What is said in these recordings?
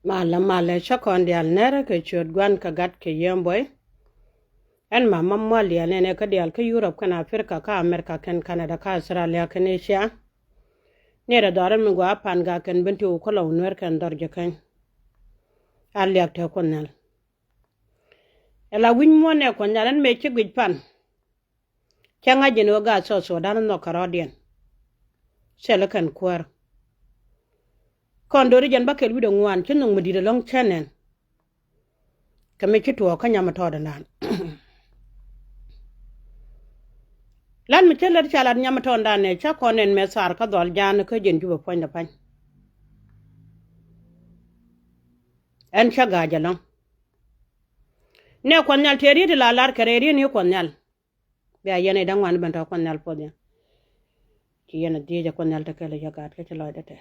Mala chakon dial nere ke chod gwan ka gat ke yemboy. En mamma liya nene ka dial ka Europe kan Africa ka America kan Canada ka Australia kan Asia. Nere dore mi gwa pan ga kan binti u kola unwer kan dorje kan. Aliak te konel. Ela win mo ne konyalan me chi gwij pan. Changa jino ga so dan no karodian. Sele kan kwar. Kondori jan bakel wido ngwan chinung mudida long chenen. Kame chituo ka nyama toda nan. Lan mi cheler chalat nyama tonda ne cha konen me sar ka dol jan ka jen juba poinda pan. En cha gaja long. Ne konyal teri de lalar kareri ni konyal. Bia yene dangwan banta konyal podya. Ki yene dija konyal ta kele jagat ka chalo dete.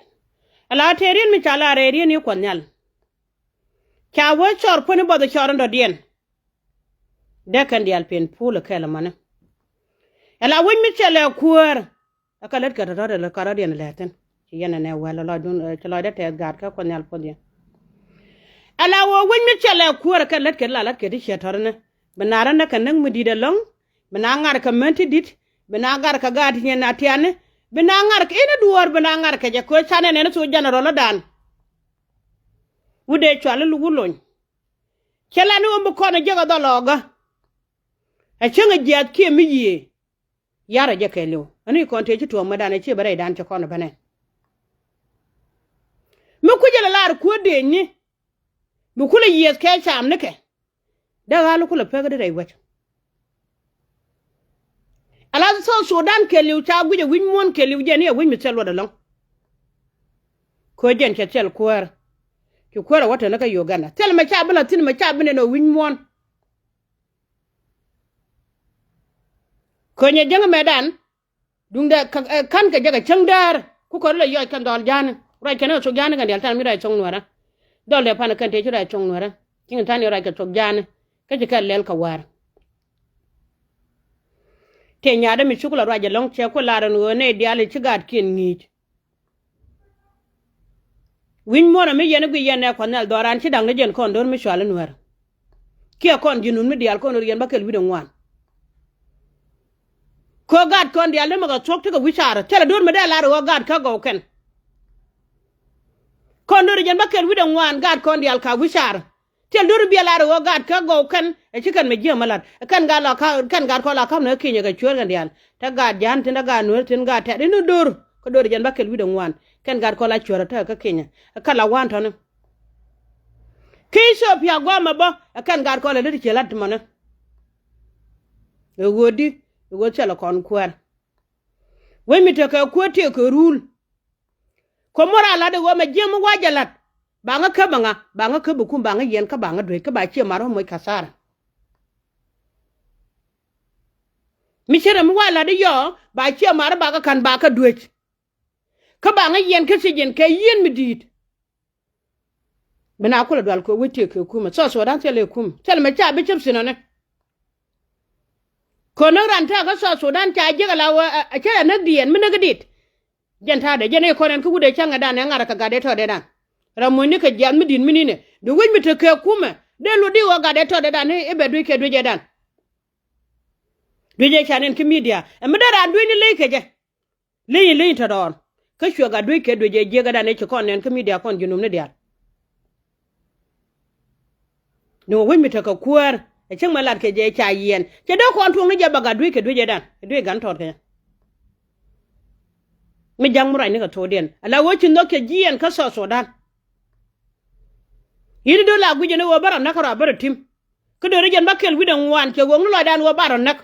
Ala teri mi chala reri ni konyal. Cha wo chor poni bodo choron do dien. Dekan dial pen pula kele mana. Ela win mi chele kuer. Akalet ka tata le karadian leten. Ki yene ne wala la dun chalo dete gat ka konyal podya. Ala wo win mi chele kuer ka let ke lalat ke di shetorne. Benaran na kanang mudida long. Benangar ka menti dit. Benagar ka gati nye natiane. Benangar ka ina duwar benangar ka jako chane nene su janaro dan. Wude chwale lugulon. Chela ni umbu kona jaga dologa. A changa jat kie miye. Yara jake leo. Ani konte chitu wa madane chie bare dan chakona bane. Mukujala lar kuwa denye. Mukula yes kaya cham nike. Daga lukula pega de wet. Ala so Sudan keliu cha guje win mon keliu jeni win mi sel wada long. Ko jen cha sel kwar. Ki kwara wata naka Uganda. Tel ma cha bala tin ma cha bine no win mon. Ko nya janga medan dungda kan ka jaga changdar ku ko la yoy kan dol jan. Rai kana so jan kan dal tan mi rai chong nuara. Dol le pan kan te rai chong nuara. Kin tan rai ka so jan. Ka ji kan lel ka war. Te nyaada mi chukula raja long che ko laran wone diale chigat kin ngich. Win mona mi yene gwi yene konal doran chi dang jen kon dor mi shwala nuar. Kia kon jinun mi dial kon yen bakel wido ngwan. Ko gad kon dial ma ga chok to ga wishara tele dor me da la ro gad ka go ken. Kon dor jen bakel wido ngwan gad kon dial ka wishara. Tel dor bi la ro gad ka go ken e chikan me je malat kan ga la ka kan gad ko la ka ne kinya ga chwer ga dial ta gad jan tin ga nur tin ga ta dinu dor ko dor jen bakel wido ngwan kan gad ko la chwer ta ka kinya kala wan to ne kiso pia gwa mabo kan gad ko la de chelat mona e wodi go chala kon kwar we mi te ka ko te ko rul ko mora la de go me je mu wajalat banga ka bukum banga yen ka banga dwe ka ba che maro moy kasara mi chere mu wala de yo ba che maro ba ka kan ba ka dwe ka banga yen ka sijen ka yen mi dit bena ko dal ko wete ko kuma so dan tele kum tel me cha bi chep sinone ko na ranta ka so dan cha je la wa a che na dien mi na gadit jenta de jene ko nen ku de changa dan ngara ka gade to de dan ramoni ka jam mi din minine do wen mi te ke kuma de lu di wa gade to de dan e be du ke du je dan du je chanen ki media e mi dara du ni le ke je le ta don ka shu ga du ke du je ga dan e ko nen ki media kon junum ne dia no wen mi te ka kuar e chang malat ke je cha yen je do kon tung ni je baga du ke du je dan du gan to ke mi jang murai ni ka to den ala wo chin do ke jien ka so dan yiri do la guje ne wo baron nakara bar tim ko do rejen bakel widan wan ke won lo dan wo baron nak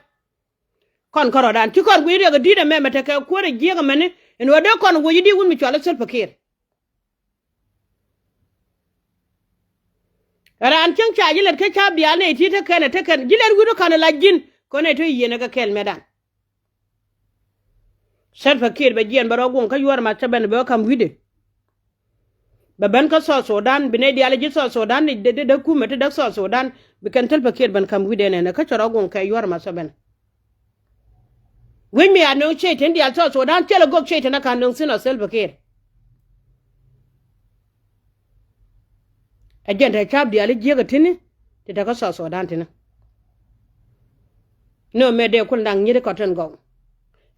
kon koro dan ti kon guyire ga dide meme te ka ko re giga mene en wado kon wo yidi wun mi chola sel fakir ran chen cha jilet ke cha biya ne ti te kan jilet gudo kan la jin ko ne to yene ga kel medan sel fakir be jien baro gon ka yor ma taben be kam wide baban ka so dan bine di alaji so dan de kuma te da so dan bikan tel paket ban kam wide ne ka choro gon kai yor masaben we mi anu che ten di al so dan tele gok che ten kan nun sino sel paket agenda chap di ali jega tini ti daga so dan tina no me de kun dang nyiri cotton go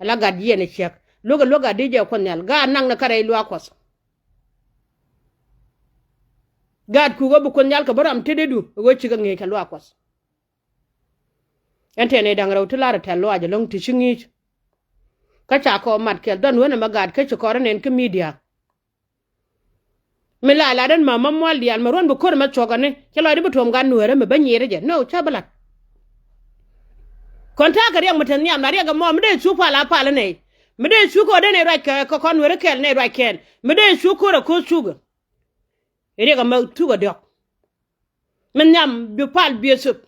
ala gad yene chek loga di je kon nyal ga nang na kare lu akos gad ku go bu kon nyal ka baram tededu go ci ga nge ka lu akos ente ne dang raw tulara tello aja long ti chingi ka cha ko mat kel don wona magad ka ci koranen ka media me la den mama mol di al maron bu kor ma chogane ke la di butom gan nuere me banyere je no chabalat konta ka riang matan nyam na riang mo me de su pa la pa la ne me de su ko de ne ra ka kon nuere kel ne ra ken me de su ko ra ko suga ere ga ma tu ga dok men nyam du pal bi sup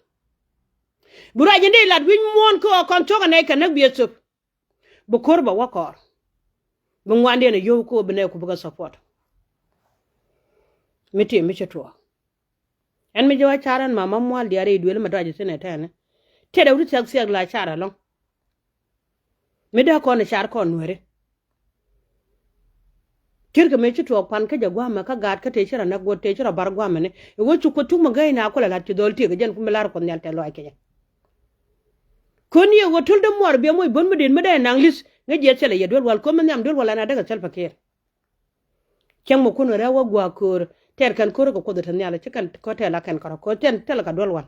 bura jende lat win mon ko kon choga ne ka na bi sup bu kor ba wakor bu ngwande ne yo ko bene ko buga support miti mi chetwa en mi jawa charan mama mwal diare duel ma daji sene tane te da wuti tak siag la chara long mi da ko ne char ko nwere kirga mi chetwa pan ka jagwa ma ka gat ka te chira na go te chira bar gwa mane e wo chu ko tu ma gai na ko la ti dol ti ga jen ku milar ko nyal te lo ake koni e wo tul de mor be moy bon medin mede nang lis nga je chele ye dol wal ko men am dol wala na daga sel fakir kyang mo kuno rawa gwa kur ter kan koro ko do tan yalla ci kan ko tela kan ko ten tel ka dol wal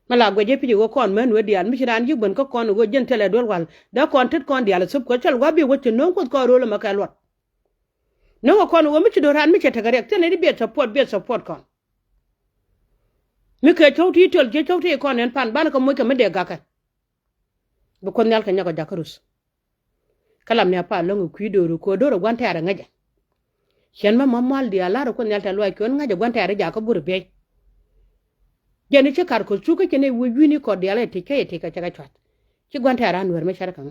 mala go je piji go kon men wedi an mi ran yu bon ko kon go jen tele dol wal da kon tet kon yalla sub ko tel wabi wote non ko rolo maka lot non ko wo mi ci do ran mi ci tagare tele di be support kon mi ke tawti tol je tawti kon en pan ban ko mo ke me de gakan bu kon yal ka nyako jakarus kalam ne pa longu kuidoro ko doro gwanta ara ngaja chen ma mamal di ala ko nyalta lo ko ngaja gwanta ara ja ko burbe jeni che kar ko chuka kene wujuni ko di ala tike ka chaga chat ci gwanta ara nwer me sharaka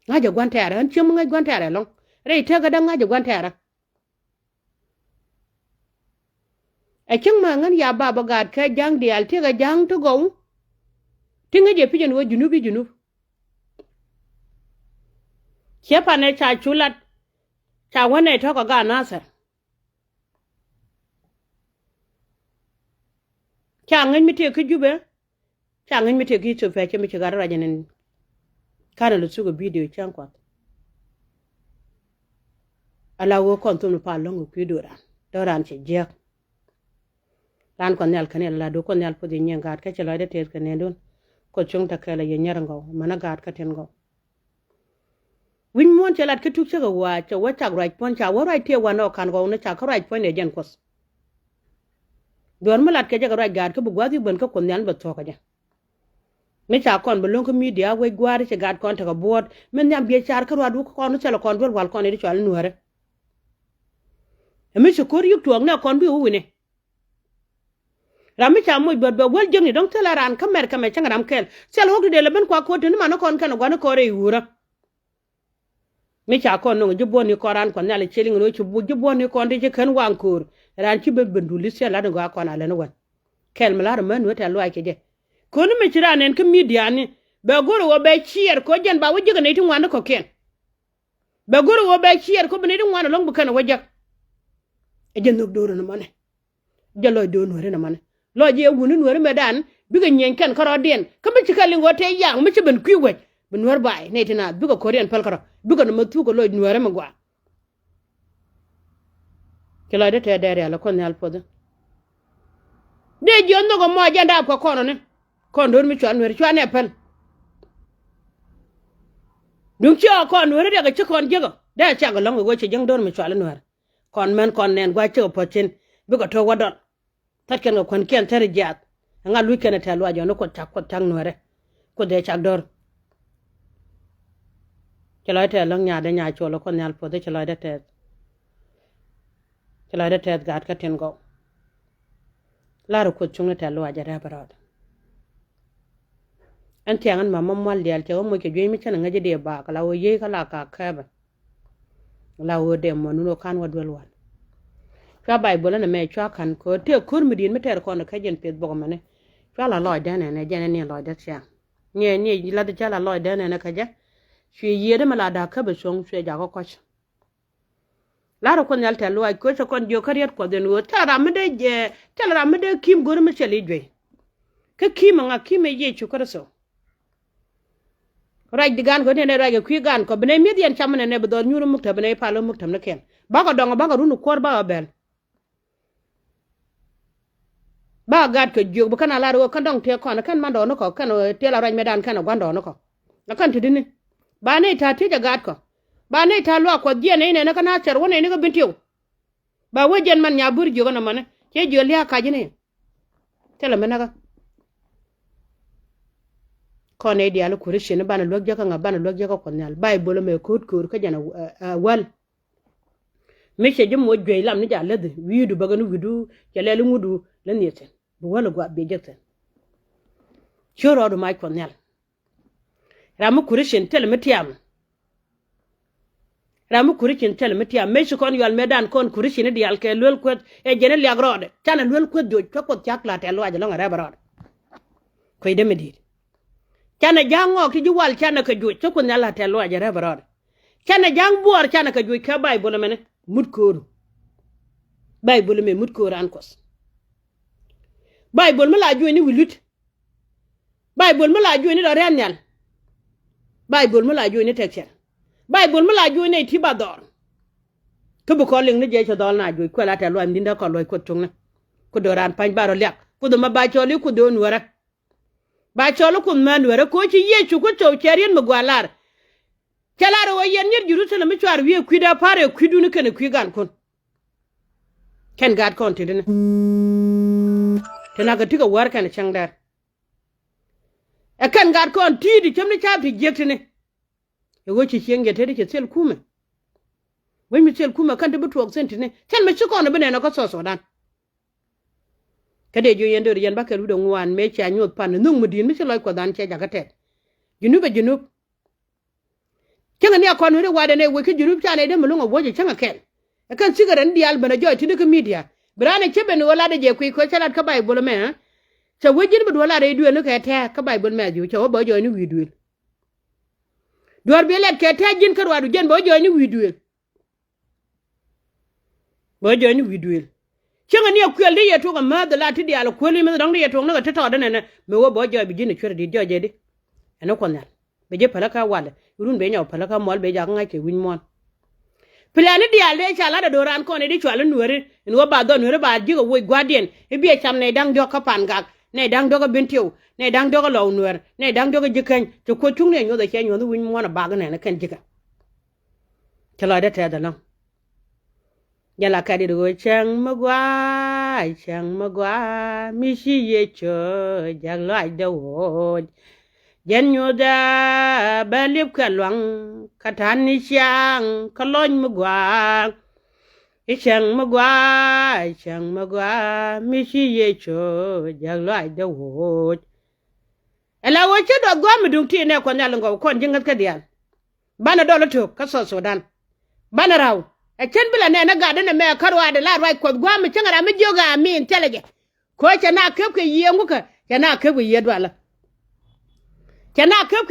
ngaja gwanta ara an chim ngaja gwanta ara long re te ga dan ngaja gwanta ara a king ma ngan ya baba gad ka jang di al te ga jang to go tinga je pijen wo junub Siapa ne cha chulat cha wane to ko ga nasar cha ngin mi te ku jube cha ngin mi te ki to fe ke mi ga ra janen kana lu su go video chan kwa ala wo kon to no pa longo ku do ran che je ran kon yal kanel la do kon yal po de nyen gat ka che la de te ka ne don ko chung ta kala ye nyar ngo mana gat ka ten ngo win mon chelat ke tuk chaga wa cha wa chak right pon cha wa right te wa no kan go na cha ka right pon e jen kos don malat ke jaga right gad ke bu gwadi bon ka kon yan ba to ka ja me cha kon bolon ko media we gwari che gad kon ta ka board men nyam bi char ka wadu ko no chala kon dol wal kon e chal nuare e me chokor yuk tuang na kon bi u ne rami cha moy bod ba wal jeng ni dong tela ran kamer ka me chang ram kel sel hokde de le ben kwa ko tin ma no kon kan go na ko re yura mi cha kon no jibo ni koran kon nale cheling no ci bu jibo ni kon de kan wankur ran ci be bendu li sela de ga kon ale no wan kel mala man wata lo ake je ko no mi ci ranen ke media ni be goro wo be chier ko jen ba wujiga ne tin wan ko ken be goro wo be chier ko bene tin wan long bu kan wajak e jen no do no mane jalo do no re na mane lo je wunu no re medan bi ga nyen kan karo den ko mi ci kalingo te yang mi ci ben kwi waj benwar bay ne tina buga korean palkara buga no matu ko loy nuare magwa kila de te dere ala kon yal podo de jonno go mo janda ko kono ne kon don mi chwan nuare chwan e pel dum ci ko nuare de ga ci kon jego de cha ga longo go ci jang don mi chwan nuare kon men kon nen gwa ci opochin buga to wadon tat ken go kon ken tere jat nga lu ken ta lo ajo no ko tak ko tang nuare ko de cha dor chalo te long nya de nya cholo kon yal pode chalo de te gat ka ten go laro ko chung te lo ajara barad an tiangan mama mal dial te mo ke jemi chana ngaje de ba kala wo ye kala ka kaba la wo de mo no kan wadwel wan ka bible na me chwa kan ko te kur midin me ter ko na kajen pet bo mane kala lo de ne jene ne lo de cha nye la de chala lo de ne ka je shi yede mala da ka be song she ja ko koch lara kon yal telo ay ko kon jo kariet ko den wo tara mede kim gor me cheli jwe ka kim nga kim ye chu so raj digan ko ne raj ku gan ko bene median chamne ne bodor nyuru mukta bene palo mukta ne ken ba ko donga ba ko runu kor ba bel ba gad ko jog kana lara ko dong te ko kan mando no ko kan te la raj medan kan gwando no ko na kan tidini ba ne ta te gad ko ba ne ta lo ko die ne ne kana cher wona ne ko bintiw ba wajen man nya bur jogo na mane ke joli aka jine tele menaga ko ne dialu kurishin bana logja ka ngabana logja ka konyal bible me kod ka jana wal meshe jum mo joy lam ni jalade widu baganu widu kelelu ngudu lan yete bu wala gwa be jete choro do mai konyal ramu kurishin tele metiam ramu kurikin tel metia mesu kon yol medan kon kurisin di alke lol kwet e jenel yagrode tana lol kwet do ko chakla te lo ajalo ngare barod ko ide medit tana jango ki juwal tana ka jo to ko nyala te lo ajare barod tana jang buor tana ka jo ka bible mene mutkoru bible me mutkoru ankos bible mala jo ni wilut bible mala jo ni do renal bible mala jo ni texel bible mala ju ne tibador ko bu ko ling ne je dol na ju ko la ta lo ndinda ko lo ko tung ne ko do ran pan baro lek ko do ma ba choli ko do nuara ba cholo ko man nuara ko ci ye chu ko to cherien ma gwalar kelaro wo yen nyer jerusalem chwar wi kwida pare kwidu ne ken kwigan kon ken gad kon tidene tena ga tiga war kan changdar e ken gad kon tidi chemne chapti jektene wochi chienge tedi ke sel kuma we mi sel kuma kan de butu oksenti ne tel me chiko no bene no ko so dan kade jo yendo yen bakaru do ngwan me cha nyot pan nung mudin mi loy ko dan che jagate junub kenga ni akon re wade ne we ke junub cha ne de mulunga woje changa ken e kan sigaran dial bana joy tidi ko media brane chebe no wala de je ko chalat ka bible me ha cha wejin bu wala re duel no ka te ka bible me ju cha bo joy ni wi duel dor bi let ke tajin kar wadu jen bo joni widuel chenga ni akwel de yeto ga ma de lati di ala kweli me dong de yeto nga teto de ne me wo bo jo bi jini chwer di joje di eno konal be je palaka wala urun be nyaw palaka mol be ja nga ke win mon plani di ale cha la de doran ko ne di chwal nuore en wo ba do nuore ba ji go wo gwadien e bi e cham ne dang jo ka pan gak ne dang doga bintiu ne dang doga law nuer ne dang doga jikan to ko tung ne nyo da chen nyo du win mo na bag ne kan jika tela da ta da no yala ka di do chang magwa mi shi ye cho jang lo ai da wo jen nyo da ba lip ka lwang ka tan ni chang ka lon magwa Ichang magwa mishi yecho jaglai da woj ela woche do gwa mudung ti ne ko nyalngo kon jingat ka dial bana do loto ka so dan bana raw e chen bila ne na gade ne me karwa de la rwai ko gwa mi changara mi joga mi intellige ko chana kep ke yengu ka chana kep ke yedwala chana kep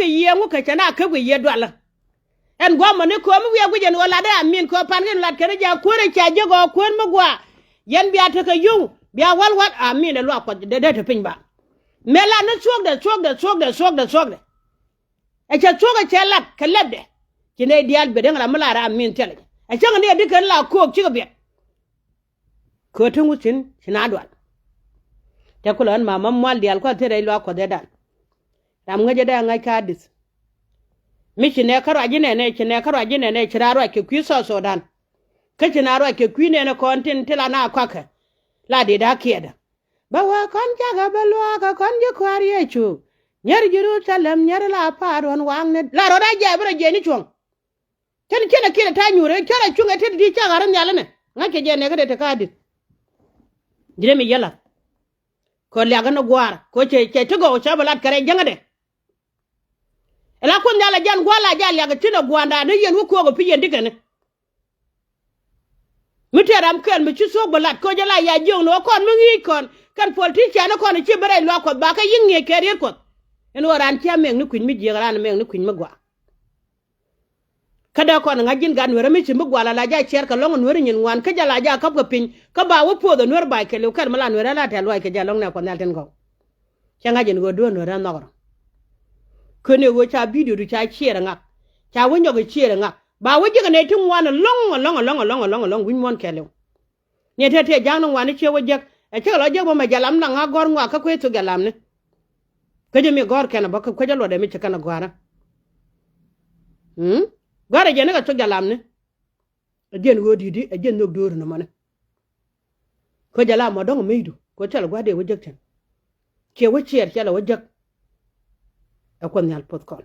ke yedwala en gwa mane ko mi wiya gujen wala da amin ko pangin lat kene ja ko re cha jogo ko mo gwa yen biya ta ka yu biya wal wat amin lo ko de to pin ba mela na sok de e cha soga cha lat ka labde kine dial be ngala mala ra amin tele e cha ne dikan la ko ci ga be ko tungu tin sina dwal ta kulan mama mal dial ko tere lo ko de dan ram ngaje da ngai kadis michi ne karo ajine ne chiraro ke kwiso so dan ka chinaro ke kwine ne kontin tila na kwaka la de da kieda bawa kon jaga belwa ka kon je kwari echu nyer Jerusalem nyer la paron wangne la ro da je bra je ni chong ken kile ta nyure kera chunga te di cha garan yala ne ngake je ne ga de ka di dire mi yala ko le ga no gwar ko che to go cha balat kare jangade ela ko ndala jan gwala jal ya tina gwanda ne yen ko go piyen digane miteram ken mi ci so balat ko jala ya jong no kon mi ngi kon kan politician ko ne ci bare lo ko ba ka yinge kerir ko en waran ci ameng ni kuin mi jegaran ameng ni kuin magwa kada ko nga jin gan wera mi ci mugwala la ja cher ka long wera nyin wan ka jala ja kap ka pin ka ba wo po do wera ba ke le kar mala wera la ta lo ke ja long na ko na ten go cha nga jin go do wera no ko ne wo cha video du cha cher nga cha wo nyo go cher nga ba wo ji ne tin wan long win mon ke le ne te jang no wan che wo je e che lo je bo ma jalam na nga gor ngwa ka ko to galam ne ka je mi gor ke na ba ko jalo de mi che kana gwara gwara je ne ka to galam ne ajen go didi ajen no dor no mane ko jala mo dong meidu ko tala gwade wo jek ten ke wo cher chala wo jek akon nyal pot kon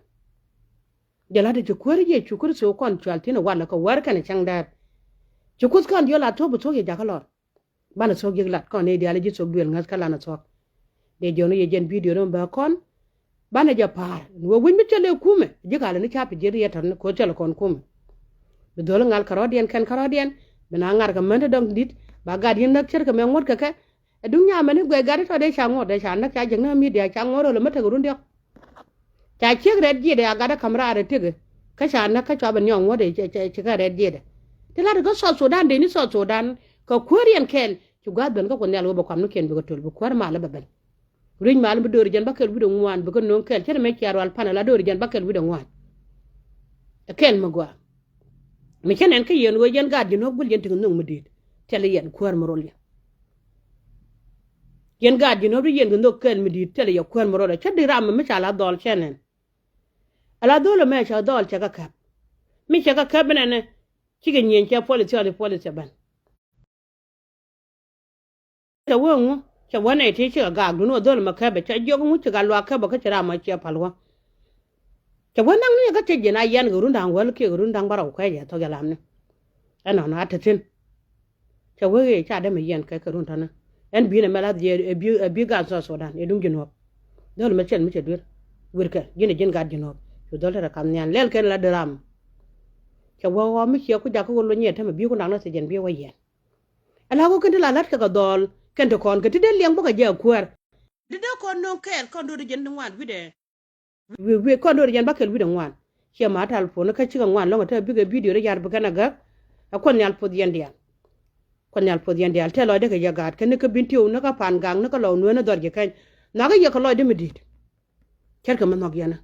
jala de chukur je chukur so kon chaltina wala ko war kana changdar chukus kon yo la to bu to ye jakalor bana so ge lat kon ne dia le ji so duel ngas kala na so de jono ye jen video no ba kon bana ja par wo win mi tele kume je kala ni chapi je ye tan ko tele kon kume be dol ngal karodian kan karodian bena ngar ka mende dong dit ba gad yin nak cer ka me ngot ka ka dunya mane goy gad to de cha ngot de cha nak cha jeng na mi dia cha ngoro le mata gurun dio cha cer red je de agada kamra re tege ka cha nak ka cha ban nyong ngode cha ka red je de te la go so Sudan de ni so Sudan ko Korean kel ci gad ben ko ko nel wo bo kam no ken be ko tol bu ko ma la babel riñ mal bu dor jen bakel bu do ngwan bu ko non kel cer me ciar wal panala dor jen bakel bu do ngwan kel ma gwa mi kenen ka yen wo yen gad no bul yen tin no mudit tele yen kwar morol yen gad no bi yen no ken mudit tele ya kwar morol cha diram mi cha la dol chenen ala dol me cha dol cha ka kap mi cha ka kap ne ci ga nyen cha police ban ta won cha wana te ci ga du no dol ma ka be cha jogu mu ci ga lo ka ba ka tira ma ci palwa cha wana ne ga te jena yan ga rundang wal ke rundang barau ka ya to ga lamne ana na ta tin cha we cha da me yen ka run tana en bi na mala je bi ga so Sudan e dum gino dol ma chen mi che dur wirka gine jin ga gino so dol ra kam nyan lel ken la dram cha wa mi che ku ja ko lo nye ta me bi ku nang na se jen bi wa yen ala ko ken la lat ka dol ken to kon ka ti den liang bo ka je kwar de kon non kel kon do jen ngwan wi de we kon do jen bakel wi de ngwan che ma tal fo na ka ci ngwan lo ta bi ga video re yar bu kana ga akon nyal pod yen dia kon nyal pod yen dia te lo de ka jagat ken ka bintiw na ka pan gang na ka lo no na dor je kan na ga ye ka lo de medit ker ka man nok yana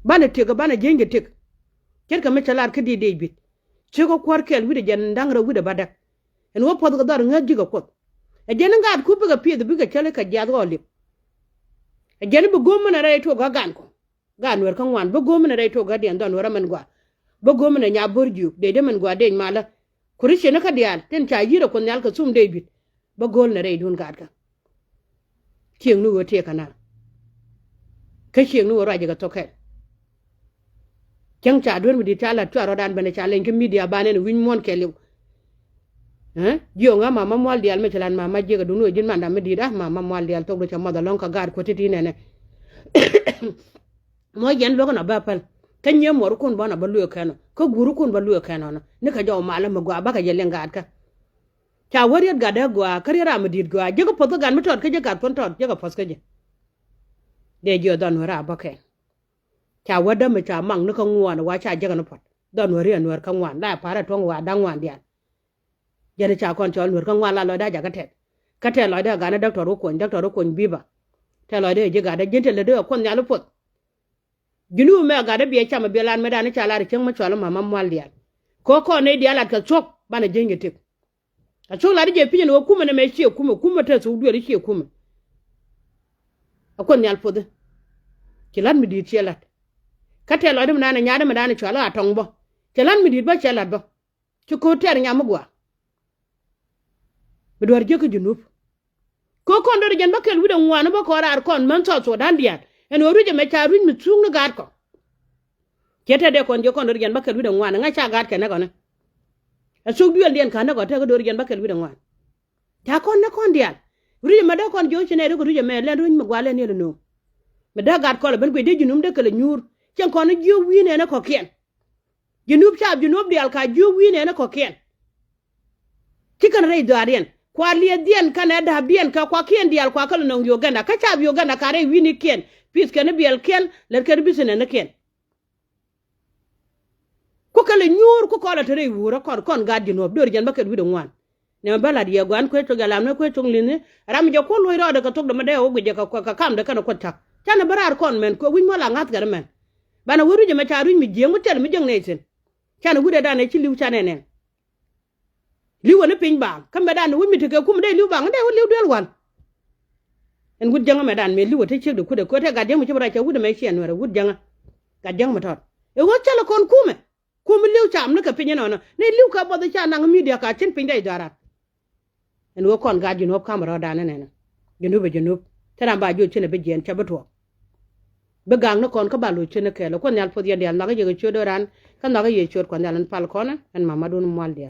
bana te ga bana jenge tek ker ka me chalar ka di de bit che ko kwar kel wi de jen ndang ra wi de badak en wo pod ga dor ngaji ga kot e jen ngat ku bi ga pi de bi ga chele ka jad go lip e jen bu gom na re to ga gan ko gan wer kan wan bu gom na re to ga den don wara man gwa bu gom na nya borju de man gwa de mala kurishe na ka dial ten cha yira ko nyal ka sum de bit ba gol na re dun gad ka kieng nu wo te kana ka kieng nu wo ra ga to ka chang cha dur mi di cha la tu ro dan bane cha len ke media bane no win mon ke lew yo nga mama mwal dial me chalan mama je ga dunu jin manda me di da mama mwal dial to do cha mada lon ka gar ko titi ne mo yen lo na ba pal kan ye mor kun bana ba luyo kano ko guru kun ba luyo kano na ne ka jaw mala ma gwa ba ka jelen gad ka cha wariat gada gwa karira ma dit gwa je ko podo gan metot ka je gad pon tot je ko pos ka je de jo don wara ba ke cha wada me cha mang ne ka ngwa na wa cha je ga no pot don wari anwar ka ngwa da para tong wa dang wan dial jere cha kon chol nur ka ngwa la lo da ja ka te lo da ga na doctor ko biba te lo de je ga da jente le de kon nya lo pot ginu me ga da biye chama belan me da ne cha la ri chen ma cholo mama mwal dial ko ne dial at ka chok bana jenge tek a chok la de je pinyo ko kuma ne me chi kuma te so du ri chi kuma akon nyal pod kilan mi di chelat ka te lo de na nya de me da ne cholo atong bo kilan mi di ba chelat bo ci ko ter nya mo gwa mi do je ko junub ko kon do jen bakel wi de ngwana ba ko rar kon man so dan dial en oruje me cha ruin mi tung no gad ko kete de kon je kon do jen bakel wi de ngwana nga cha gad ke ne ko ne a su duel den kan ne ko te ko do jen bakel wi de ngwana ta kon ne kon dial ruje me da kon jo chene de ko ruje me len ruin mi gwale ne no me da gad ko ben ko de junum de kele nyur chen kon jo wi ne ko ken junub cha junub dial ka jo wi ne ko ken kikan rei do arien kwa lie dien kana da bien ka kwa kien dial kwa kala no Uganda ka cha Uganda ka re wi ni ken pis kana biel ken le ker bisene ne ken ko kale nyur ko kola tere wura kon gad jinob dor jan baket wido ngwan ne bala dia gwan ko to galam ne ko to lini ram jo ko loiro de ka to de made o guje ka kam de kana ko tak tana barar kon men ko win mala ngat gar men bana wuru je ma taru mi jemu tel mi jeng nesen tana gude da ne ci liw tane ne liw ne pin ba kam da ne wimi te ko kum de liw ba ngade liw del wan en gud janga me dan me liw te ci de ko te ga jemu ci bara ci gude me ci en wara gud janga ga janga ma tot e wo chala kon kume kum liw cham ne ka pin no ne liw ka bodo cha nang media ka cin pin dai dara en wo kon ga jinob kamara da ne ne junub tana ba jo cin be jen cha bato be gang no kon ka ba lu cin ke lo kon yal fo yel na ga je cho doran kan na ga ye cho kon yal pal kona en mamadou mo